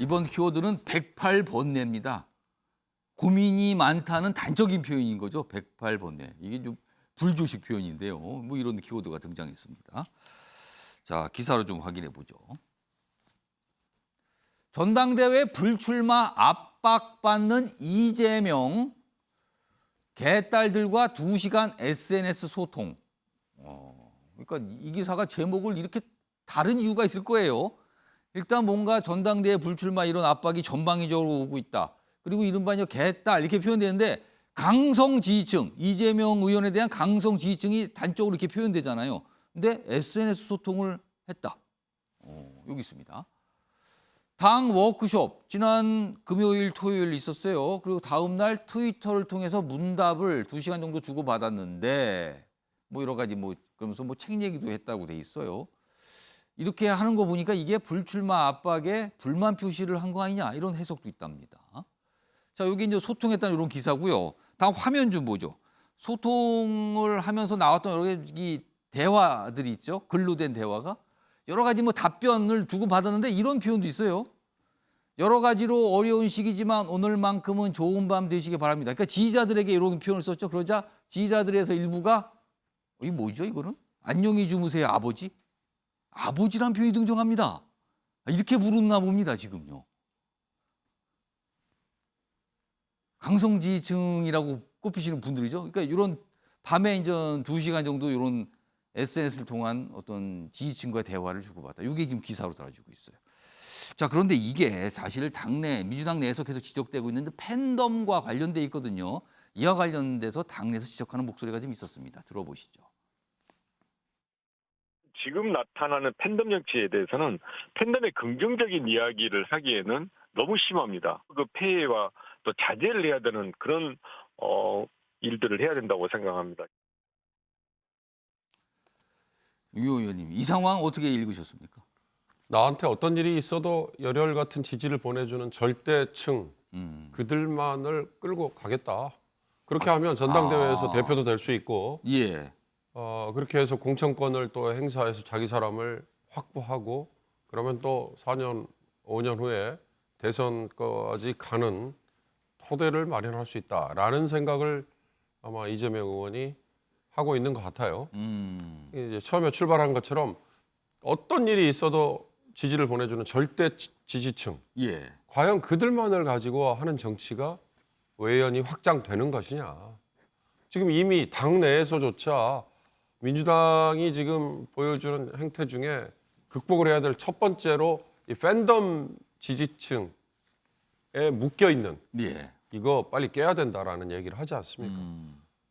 이번 키워드는 108번뇌입니다. 고민이 많다는 단적인 표현인 거죠. 108번뇌. 이게 좀 불조식 표현인데요. 뭐 이런 키워드가 등장했습니다. 자, 기사로 좀 확인해 보죠. 전당대회 불출마 압박받는 이재명, 개딸들과 2시간 SNS 소통. 그러니까 이 기사가 제목을 이렇게 다른 이유가 있을 거예요. 일단 뭔가 전당대회 불출마 이런 압박이 전방위적으로 오고 있다. 그리고 이른바 개딸 이렇게 표현되는데 강성 지지층, 이재명 의원에 대한 강성 지지층이 단적으로 이렇게 표현되잖아요. 근데 SNS 소통을 했다. 여기 있습니다. 당 워크숍 지난 금요일 토요일 있었어요. 그리고 다음 날 트위터를 통해서 문답을 2시간 정도 주고받았는데 뭐 여러 가지 그러면서 책 얘기도 했다고 돼 있어요. 이렇게 하는 거 보니까 이게 불출마 압박에 불만 표시를 한 거 아니냐 이런 해석도 있답니다. 자, 여기 이제 소통했다는 이런 기사고요. 다음 화면 좀 보죠. 소통을 하면서 나왔던 여러 가지 대화들이 있죠. 글로 된 대화가. 여러 가지 답변을 주고받았는데 이런 표현도 있어요. 여러 가지로 어려운 시기지만 오늘만큼은 좋은 밤 되시기 바랍니다. 그러니까 지지자들에게 이런 표현을 썼죠. 그러자 지지자들에서 일부가 이게 뭐죠 이거는? 안녕히 주무세요 아버지. 아버지란 표현이 등장합니다. 이렇게 부르나 봅니다 지금요. 강성지지층이라고 꼽히시는 분들이죠. 그러니까 이런 밤에 이제 2시간 정도 이런 SNS를 통한 어떤 지지층과의 대화를 주고받아. 이게 지금 기사로 달아지고 있어요. 자, 그런데 이게 사실 당내 민주당 내에서 계속 지적되고 있는데 팬덤과 관련돼 있거든요. 이와 관련돼서 당내에서 지적하는 목소리가 좀 있었습니다. 들어보시죠. 지금 나타나는 팬덤 정치에 대해서는 팬덤의 긍정적인 이야기를 하기에는 너무 심합니다. 그 폐해와 또 자제를 해야 되는 그런 일들을 해야 된다고 생각합니다. 유 의원님, 이 상황 어떻게 읽으셨습니까? 나한테 어떤 일이 있어도 열혈 같은 지지를 보내주는 절대층, 그들만을 끌고 가겠다. 그렇게 하면 전당대회에서 대표도 될 수 있고, 예. 그렇게 해서 공천권을 또 행사해서 자기 사람을 확보하고, 그러면 또 4년, 5년 후에 대선까지 가는 토대를 마련할 수 있다라는 생각을 아마 이재명 의원이 하고 있는 것 같아요. 이제 처음에 출발한 것처럼 어떤 일이 있어도 지지를 보내주는 절대 지지층. 예. 과연 그들만을 가지고 하는 정치가 외연이 확장되는 것이냐. 지금 이미 당내에서조차 민주당이 지금 보여주는 행태 중에 극복을 해야 될 첫 번째로 이 팬덤 지지층에 묶여 있는 예. 이거 빨리 깨야 된다라는 얘기를 하지 않습니까?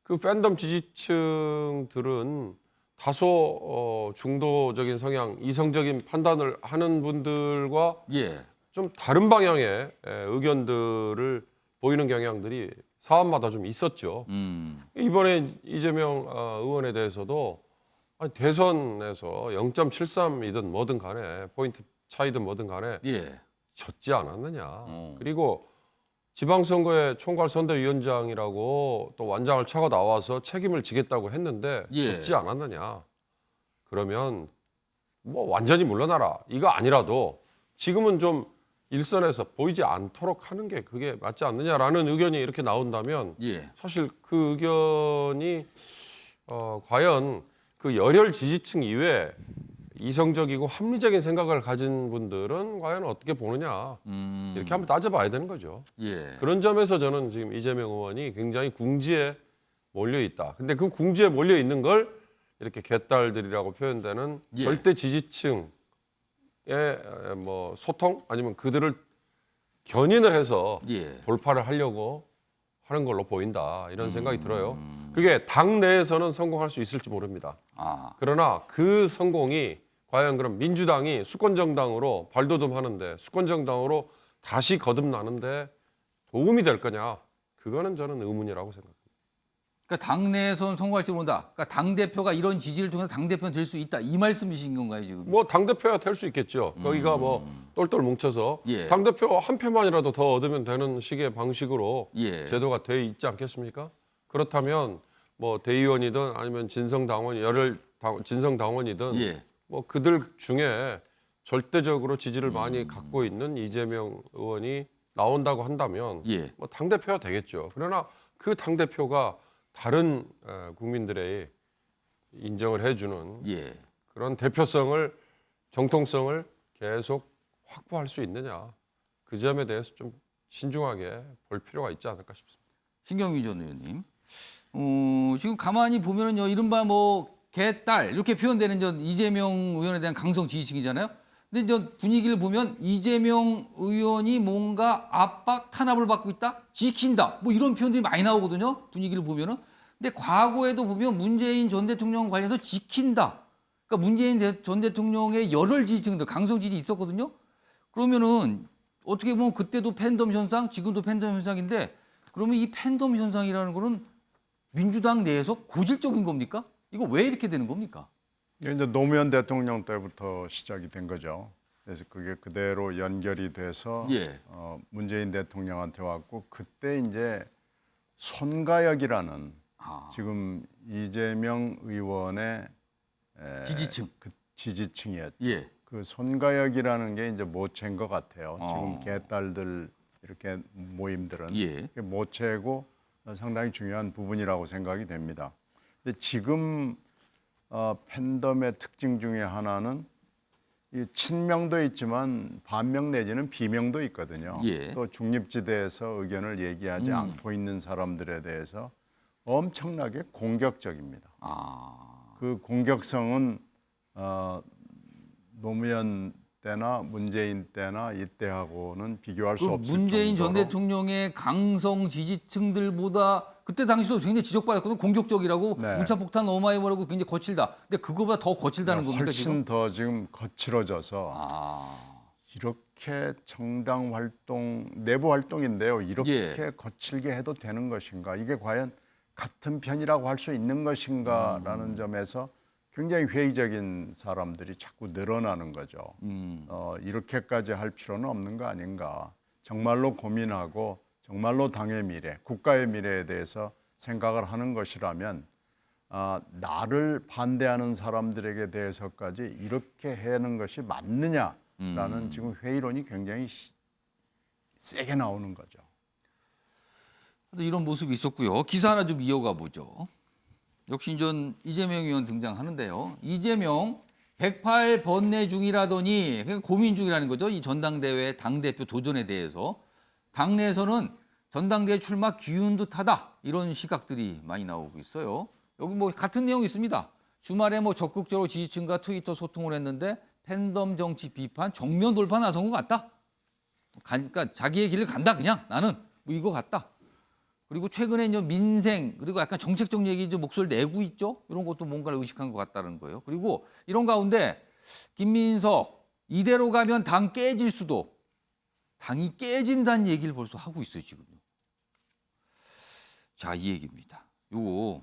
그 팬덤 지지층들은 다소 중도적인 성향, 이성적인 판단을 하는 분들과 예. 좀 다른 방향의 의견들을 보이는 경향들이 사안마다 좀 있었죠. 이번에 이재명 의원에 대해서도 대선에서 0.73이든 뭐든 간에 포인트 차이든 뭐든 간에 예. 졌지 않았느냐. 그리고 지방선거의 총괄선대위원장이라고 또 완장을 차고 나와서 책임을 지겠다고 했는데 예. 졌지 않았느냐. 그러면 뭐 완전히 물러나라. 이거 아니라도 지금은 좀 일선에서 보이지 않도록 하는 게 그게 맞지 않느냐라는 의견이 이렇게 나온다면 예. 사실 그 의견이 과연 그 열혈 지지층 이외에 이성적이고 합리적인 생각을 가진 분들은 과연 어떻게 보느냐 이렇게 한번 따져봐야 되는 거죠. 예. 그런 점에서 저는 지금 이재명 의원이 굉장히 궁지에 몰려 있다. 근데 그 궁지에 몰려 있는 걸 이렇게 개딸들이라고 표현되는 예. 절대 지지층의 뭐 소통 아니면 그들을 견인을 해서 예. 돌파를 하려고 하는 걸로 보인다 이런 생각이 들어요. 그게 당 내에서는 성공할 수 있을지 모릅니다. 그러나 그 성공이 과연 그럼 민주당이 수권정당으로 발돋움하는데 수권정당으로 다시 거듭나는데 도움이 될 거냐? 그거는 저는 의문이라고 생각합니다. 그러니까 당내에서는 성공할지 모른다. 그러니까 당대표가 이런 지지를 통해서 당대표는 될 수 있다. 이 말씀이신 건가요 지금? 뭐 당대표야 될 수 있겠죠. 거기가 뭐 똘똘 뭉쳐서 예. 당대표 한 표만이라도 더 얻으면 되는 식의 방식으로 예. 제도가 돼 있지 않겠습니까? 그렇다면 뭐 대의원이든 아니면 진성당원이든 예. 뭐 그들 중에 절대적으로 지지를 많이 갖고 있는 이재명 의원이 나온다고 한다면 예. 뭐 당대표가 되겠죠. 그러나 그 당대표가 다른 국민들의 인정을 해주는 예. 그런 대표성을, 정통성을 계속 확보할 수 있느냐. 그 점에 대해서 좀 신중하게 볼 필요가 있지 않을까 싶습니다. 신경민 전 의원님. 지금 가만히 보면은요, 이른바 뭐 개딸 이렇게 표현되는 이재명 의원에 대한 강성 지지층이잖아요. 근데 저 분위기를 보면 이재명 의원이 뭔가 압박 탄압을 받고 있다, 지킨다, 뭐 이런 표현들이 많이 나오거든요. 분위기를 보면은. 근데 과거에도 보면 문재인 전 대통령 관련해서 지킨다. 그러니까 문재인 전 대통령의 열혈 지지층들, 강성 지지 있었거든요. 그러면은 어떻게 보면 그때도 팬덤 현상, 지금도 팬덤 현상인데, 그러면 이 팬덤 현상이라는 거는 민주당 내에서 고질적인 겁니까? 이거 왜 이렇게 되는 겁니까? 이게 이제 노무현 대통령 때부터 시작이 된 거죠. 그래서 그게 그대로 연결이 돼서 예. 문재인 대통령한테 왔고, 그때 이제 손가역이라는 지금 이재명 의원의 지지층. 그 지지층이었죠. 예. 그 손가역이라는 게 이제 모체인 것 같아요. 어. 지금 개딸들 이렇게 모임들은 예. 그게 모체고 상당히 중요한 부분이라고 생각이 됩니다. 근데 지금 팬덤의 특징 중에 하나는 이 친명도 있지만 반명 내지는 비명도 있거든요. 예. 또 중립지대에서 의견을 얘기하지 않고 있는 사람들에 대해서 엄청나게 공격적입니다. 그 공격성은 노무현 때나 문재인 때나 이때하고는 비교할 수 그 없을 문재인 전 정도로 대통령의 강성 지지층들보다 그때 당시도 굉장히 지적받았거든요. 공격적이라고 네. 문자폭탄 어마이머라고 굉장히 거칠다. 근데 그거보다 더 거칠다는 겁니까 훨씬 지금? 더 지금 거칠어져서 이렇게 정당 활동, 내부 활동인데요. 이렇게 예. 거칠게 해도 되는 것인가? 이게 과연 같은 편이라고 할 수 있는 것인가라는 점에서 굉장히 회의적인 사람들이 자꾸 늘어나는 거죠. 이렇게까지 할 필요는 없는 거 아닌가. 정말로 고민하고 정말로 당의 미래, 국가의 미래에 대해서 생각을 하는 것이라면 나를 반대하는 사람들에게 대해서까지 이렇게 하는 것이 맞느냐라는 지금 회의론이 굉장히 세게 나오는 거죠. 이런 모습이 있었고요. 기사 하나 좀 이어가 보죠. 역시 이재명 의원 등장하는데요. 이재명 108 번내 중이라더니 그러니까 고민 중이라는 거죠. 이 전당대회 당대표 도전에 대해서. 당내에서는 전당대회 출마 기운 듯하다. 이런 시각들이 많이 나오고 있어요. 여기 뭐 같은 내용이 있습니다. 주말에 뭐 적극적으로 지지층과 트위터 소통을 했는데 팬덤 정치 비판 정면 돌파 나선 것 같다. 그러니까 자기의 길을 간다 그냥 나는 뭐 이거 같다. 그리고 최근에 이제 민생 그리고 약간 정책적 얘기 좀 목소리를 내고 있죠. 이런 것도 뭔가를 의식한 것 같다는 거예요. 그리고 이런 가운데 김민석 이대로 가면 당 깨질 수도 당이 깨진다는 얘기를 벌써 하고 있어요 지금요. 자, 이 얘기입니다. 요거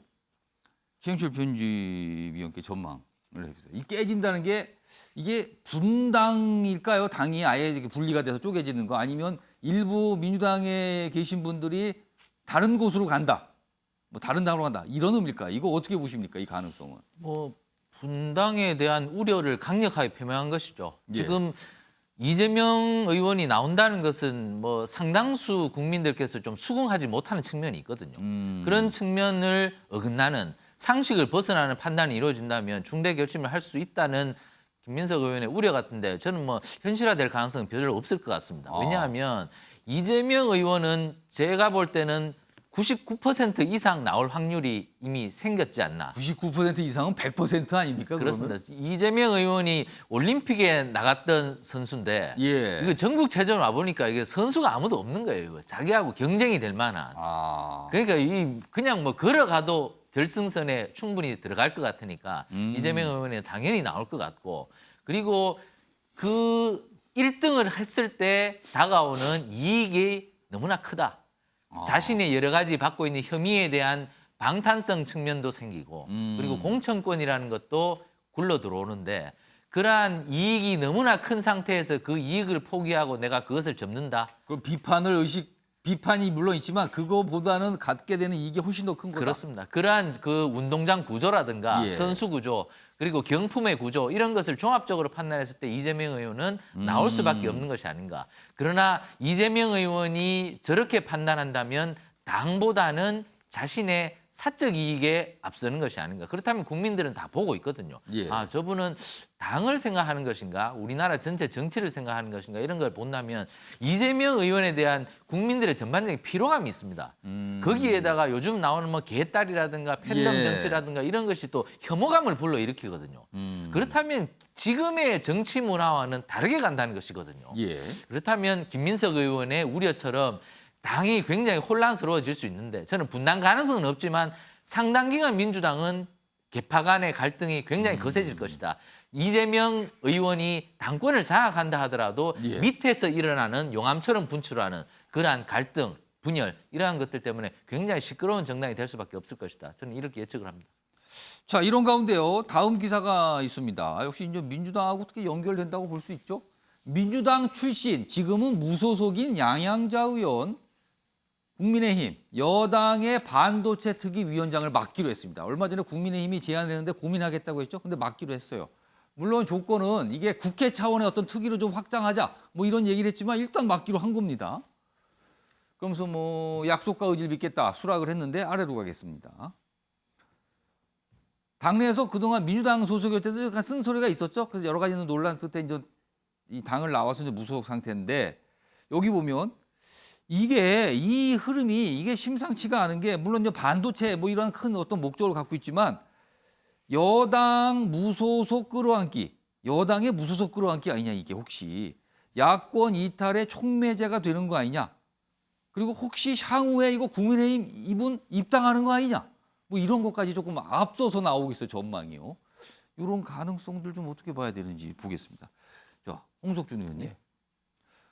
최영철 편집위원께 전망을 해주세요. 이 깨진다는 게 이게 분당일까요? 당이 아예 이렇게 분리가 돼서 쪼개지는 거 아니면 일부 민주당에 계신 분들이 다른 곳으로 간다. 뭐 다른 당으로 간다. 이런 의미일까? 이거 어떻게 보십니까? 이 가능성은. 뭐 분당에 대한 우려를 강력하게 표명한 것이죠. 예. 지금 이재명 의원이 나온다는 것은 뭐 상당수 국민들께서 좀 수긍하지 못하는 측면이 있거든요. 그런 측면을 어긋나는 상식을 벗어나는 판단이 이루어진다면 중대 결심을 할 수 있다는 김민석 의원의 우려 같은데 저는 뭐 현실화될 가능성은 별로 없을 것 같습니다. 왜냐하면 이재명 의원은 제가 볼 때는 99% 이상 나올 확률이 이미 생겼지 않나. 99% 이상은 100% 아닙니까? 그렇습니다. 이재명 의원이 올림픽에 나갔던 선수인데 예. 이거 전국 체전 와 보니까 이게 선수가 아무도 없는 거예요. 이거. 자기하고 경쟁이 될 만한. 그러니까 그냥 뭐 걸어가도 결승선에 충분히 들어갈 것 같으니까 이재명 의원이 당연히 나올 것 같고 그리고 그 1등을 했을 때 다가오는 이익이 너무나 크다. 자신의 여러 가지 받고 있는 혐의에 대한 방탄성 측면도 생기고 그리고 공천권이라는 것도 굴러 들어오는데 그러한 이익이 너무나 큰 상태에서 그 이익을 포기하고 내가 그것을 접는다. 그 비판이 물론 있지만 그거보다는 갖게 되는 이익이 훨씬 더 큰 거다. 그렇습니다. 그러한 그 운동장 구조라든가 예. 선수 구조 그리고 경품의 구조 이런 것을 종합적으로 판단했을 때 이재명 의원은 나올 수밖에 없는 것이 아닌가. 그러나 이재명 의원이 저렇게 판단한다면 당보다는 자신의 사적 이익에 앞서는 것이 아닌가. 그렇다면 국민들은 다 보고 있거든요. 예. 아, 저분은 당을 생각하는 것인가, 우리나라 전체 정치를 생각하는 것인가 이런 걸 본다면 이재명 의원에 대한 국민들의 전반적인 피로감이 있습니다. 거기에다가 요즘 나오는 뭐 개딸이라든가 팬덤 예. 정치라든가 이런 것이 또 혐오감을 불러일으키거든요. 그렇다면 지금의 정치 문화와는 다르게 간다는 것이거든요. 예. 그렇다면 김민석 의원의 우려처럼 당이 굉장히 혼란스러워질 수 있는데 저는 분당 가능성은 없지만 상당 기간 민주당은 개파 간의 갈등이 굉장히 거세질 것이다. 이재명 의원이 당권을 장악한다 하더라도 예. 밑에서 일어나는 용암처럼 분출하는 그러한 갈등, 분열 이러한 것들 때문에 굉장히 시끄러운 정당이 될 수밖에 없을 것이다. 저는 이렇게 예측을 합니다. 자, 이런 가운데요. 다음 기사가 있습니다. 역시 이제 민주당하고 어떻게 연결된다고 볼 수 있죠. 민주당 출신, 지금은 무소속인 양양자 의원, 국민의힘 여당의 반도체 특위 위원장을 맡기로 했습니다. 얼마 전에 국민의힘이 제안을 했는데 고민하겠다고 했죠. 근데 맡기로 했어요. 물론 조건은 이게 국회 차원의 어떤 특위로 좀 확장하자 뭐 이런 얘기를 했지만 일단 맡기로 한 겁니다. 그러면서 뭐 약속과 의지를 믿겠다 수락을 했는데 아래로 가겠습니다. 당내에서 그동안 민주당 소속일 때도 약간 쓴소리가 있었죠. 그래서 여러 가지 논란 끝에 이제 이 당을 나와서 이제 무소속 상태인데 여기 보면 이게 이 흐름이 이게 심상치가 않은 게 물론 이제 반도체 뭐 이런 큰 어떤 목적을 갖고 있지만 여당 무소속 끌어안기, 여당의 무소속 끌어안기 아니냐 이게 혹시 야권 이탈의 촉매제가 되는 거 아니냐? 그리고 혹시 향후에 이거 국민의힘 이분 입당하는 거 아니냐? 뭐 이런 것까지 조금 앞서서 나오고 있어요 전망이요. 이런 가능성들 좀 어떻게 봐야 되는지 보겠습니다. 자, 홍석준 의원님.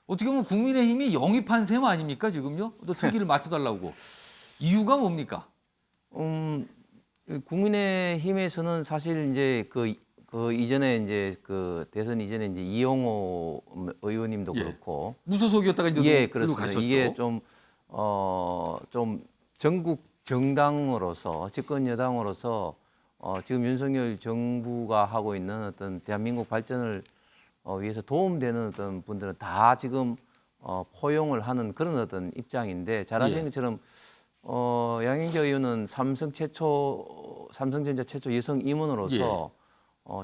어떻게 보면 국민의힘이 영입한 셈 아닙니까 지금요? 또 특위를 맡아달라고. 이유가 뭡니까? 국민의힘에서는 사실 이제 그 이전에 이제 그 대선 이전에 이제 이용호 의원님도 예. 그렇고 무소속이었다가 이제 예, 그로 그렇습니다. 가셨죠. 이게 좀 전국 정당으로서 집권 여당으로서 지금 윤석열 정부가 하고 있는 어떤 대한민국 발전을 위해서 도움되는 어떤 분들은 다 지금 포용을 하는 그런 어떤 입장인데 잘 아시는 예. 것처럼 양현자 의원은 삼성전자 최초 여성 임원으로서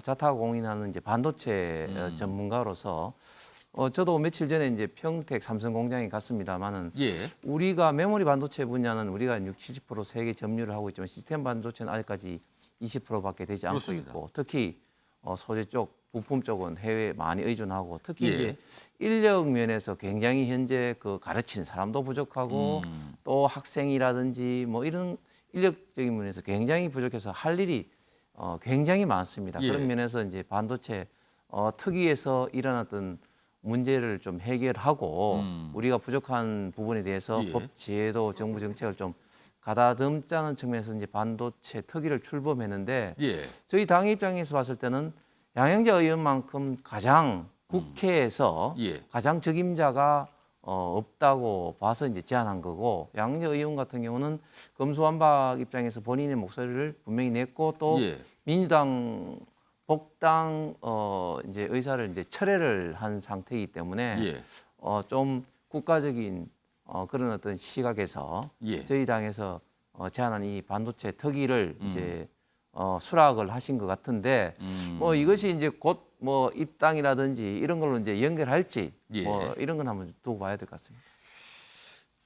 자타 공인하는 이제 반도체 전문가로서 저도 며칠 전에 이제 평택 삼성 공장에 갔습니다만은 예. 우리가 메모리 반도체 분야는 우리가 60, 70% 세계 점유를 하고 있지만 시스템 반도체는 아직까지 20%밖에 되지 않고 그렇습니다. 있고 특히 소재 쪽, 부품 쪽은 해외에 많이 의존하고 특히 예. 이제 인력 면에서 굉장히 현재 그 가르치는 사람도 부족하고 또 학생이라든지 뭐 이런 인력적인 면에서 굉장히 부족해서 할 일이 굉장히 많습니다. 예. 그런 면에서 이제 반도체 특위에서 일어났던 문제를 좀 해결하고 우리가 부족한 부분에 대해서 예. 법 제도 정부 정책을 좀 가다듬자는 측면에서 이제 반도체 특위를 출범했는데 예. 저희 당 입장에서 봤을 때는 양영자 의원만큼 가장 국회에서 예. 가장 적임자가 없다고 봐서 이제 제안한 거고 양영자 의원 같은 경우는 검수완박 입장에서 본인의 목소리를 분명히 냈고 또 예. 민주당 복당 이제 의사를 이제 철회를 한 상태이기 때문에 예. 좀 국가적인 그런 어떤 시각에서 예. 저희 당에서 제안한 이 반도체 특위를 이제 수락을 하신 것 같은데 뭐 이것이 이제 곧 뭐 입당이라든지 이런 걸로 이제 연결할지 예. 뭐 이런 건 한번 두고 봐야 될 것 같습니다.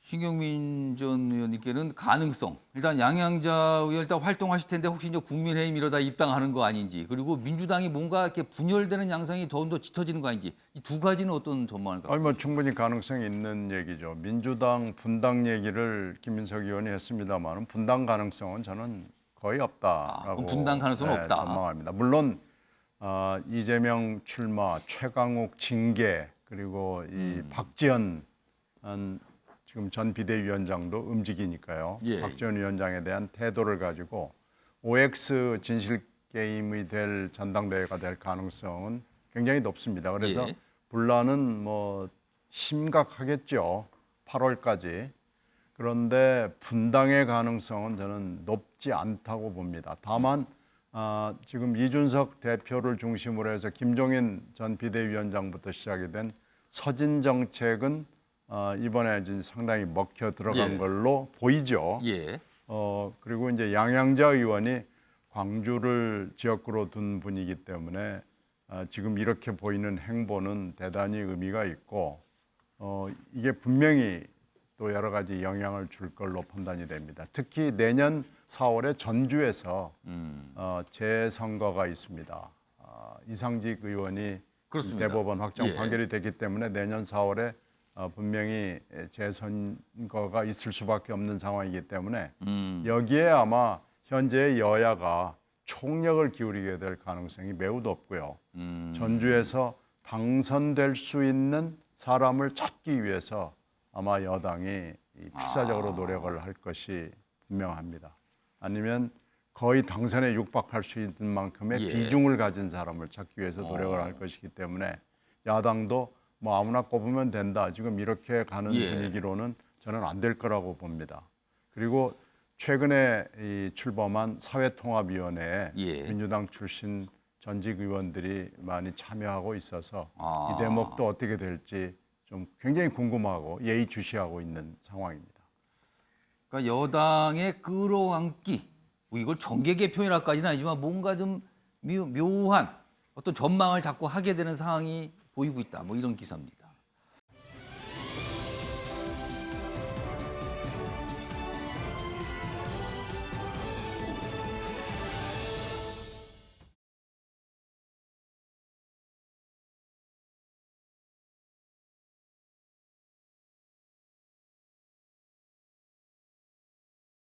신경민 전 의원님께는 가능성. 일단 양양자 의원 일단 활동하실 텐데 혹시 이제 국민의힘 이러다 입당하는 거 아닌지 그리고 민주당이 뭔가 이렇게 분열되는 양상이 더 짙어지는 거 아닌지 이 두 가지는 어떤 전망을 갖고 아니 뭐 충분히 가능성이 있는 얘기죠. 민주당 분당 얘기를 김민석 의원이 했습니다만 분당 가능성은 저는 거의 없다라고 그럼 분당 가능성은 없다. 전망합니다. 물론 이재명 출마, 최강욱 징계 그리고 이 박지원 지금 전 비대위원장도 움직이니까요. 예. 박지원 위원장에 대한 태도를 가지고 OX 진실 게임이 될 전당대회가 될 가능성은 굉장히 높습니다. 그래서 예. 분란은 뭐 심각하겠죠. 8월까지. 그런데 분당의 가능성은 저는 높지 않다고 봅니다. 다만 지금 이준석 대표를 중심으로 해서 김종인 전 비대위원장부터 시작이 된 서진 정책은 이번에 이제 상당히 먹혀 들어간 예. 걸로 보이죠. 예. 그리고 이제 양양자 의원이 광주를 지역구로 둔 분이기 때문에 지금 이렇게 보이는 행보는 대단히 의미가 있고 이게 분명히 또 여러 가지 영향을 줄 걸로 판단이 됩니다. 특히 내년 4월에 전주에서 재선거가 있습니다. 이상직 의원이 그렇습니다. 대법원 확정 예. 판결이 됐기 때문에 내년 4월에 분명히 재선거가 있을 수밖에 없는 상황이기 때문에 여기에 아마 현재 여야가 총력을 기울이게 될 가능성이 매우 높고요. 전주에서 당선될 수 있는 사람을 찾기 위해서 아마 여당이 필사적으로 노력을 할 것이 분명합니다. 아니면 거의 당선에 육박할 수 있는 만큼의 예. 비중을 가진 사람을 찾기 위해서 노력을 할 것이기 때문에 야당도 뭐 아무나 꼽으면 된다. 지금 이렇게 가는 예. 분위기로는 저는 안 될 거라고 봅니다. 그리고 최근에 이 출범한 사회통합위원회에 예. 민주당 출신 전직 의원들이 많이 참여하고 있어서 아. 이 대목도 어떻게 될지 좀 굉장히 궁금하고 예의주시하고 있는 상황입니다. 그러니까 여당의 끌어안기, 뭐 이걸 정계 개편이라까지는 아니지만 뭔가 좀 묘한 어떤 전망을 자꾸 하게 되는 상황이 보이고 있다. 뭐 이런 기사입니다.